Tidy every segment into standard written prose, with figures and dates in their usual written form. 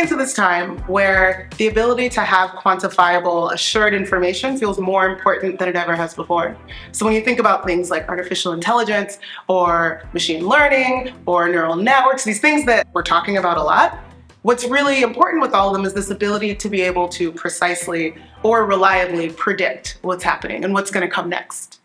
into this time where the ability to have quantifiable, assured information feels more important than it ever has before. So when you think about things like artificial intelligence or machine learning or neural networks, these things that we're talking about a lot, what's really important with all of them is this ability to be able to precisely or reliably predict what's happening and what's going to come next.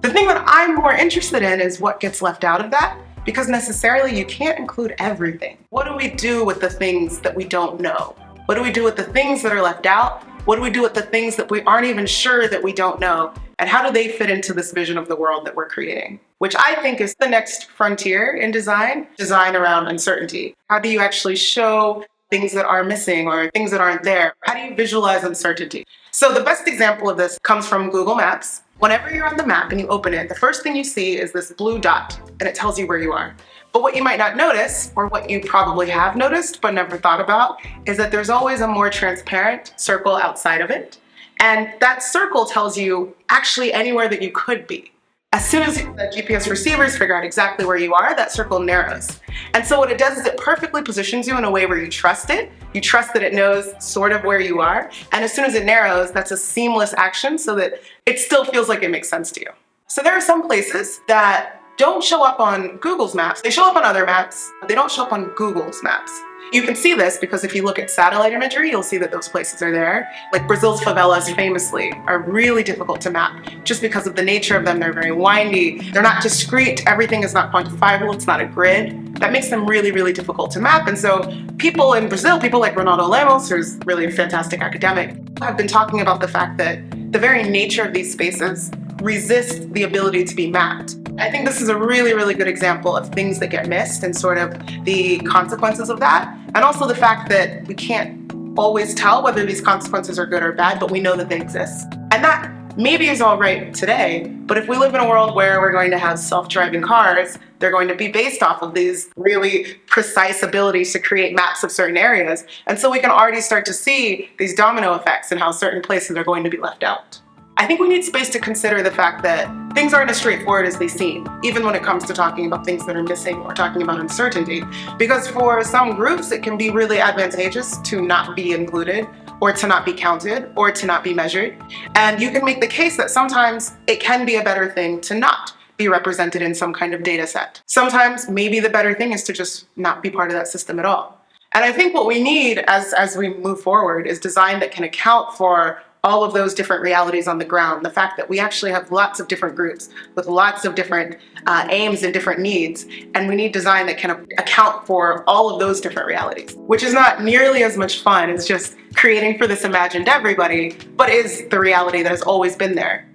The thing that I'm more interested in is what gets left out of that, because necessarily you can't include everything. What do we do with the things that we don't know? What do we do with the things that are left out? What do we do with the things that we aren't even sure that we don't know? And how do they fit into this vision of the world that we're creating? Which I think is the next frontier in design around uncertainty. How do you actually show things that are missing or things that aren't there? How do you visualize uncertainty? So the best example of this comes from Google Maps. Whenever you're on the map and you open it, the first thing you see is this blue dot, and it tells you where you are. But what you might not notice, or what you probably have noticed but never thought about, is that there's always a more transparent circle outside of it. And that circle tells you actually anywhere that you could be. As soon as the GPS receivers figure out exactly where you are, that circle narrows. And so what it does is it perfectly positions you in a way where you trust it. You trust that it knows sort of where you are. And as soon as it narrows, that's a seamless action so that it still feels like it makes sense to you. So there are some places that don't show up on Google's maps. They show up on other maps. They don't show up on Google's maps. You can see this because if you look at satellite imagery, you'll see that those places are there. Like Brazil's favelas famously are really difficult to map just because of the nature of them. They're very windy. They're not discrete. Everything is not quantifiable. It's not a grid. That makes them really, really difficult to map. And so people in Brazil, people like Ronaldo Lemos, who's really a fantastic academic, have been talking about the fact that the very nature of these spaces resist the ability to be mapped. I think this is a really, really good example of things that get missed and sort of the consequences of that. And also the fact that we can't always tell whether these consequences are good or bad, but we know that they exist. And that maybe is all right today, but if we live in a world where we're going to have self-driving cars, they're going to be based off of these really precise abilities to create maps of certain areas. And so we can already start to see these domino effects and how certain places are going to be left out. I think we need space to consider the fact that things aren't as straightforward as they seem, even when it comes to talking about things that are missing or talking about uncertainty. Because for some groups, it can be really advantageous to not be included, or to not be counted, or to not be measured. And you can make the case that sometimes it can be a better thing to not be represented in some kind of data set. Sometimes maybe the better thing is to just not be part of that system at all. And I think what we need as we move forward is design that can account for all of those different realities on the ground. The fact that we actually have lots of different groups with lots of different aims and different needs, and we need design that can account for all of those different realities, which is not nearly as much fun as just creating for this imagined everybody, but is the reality that has always been there.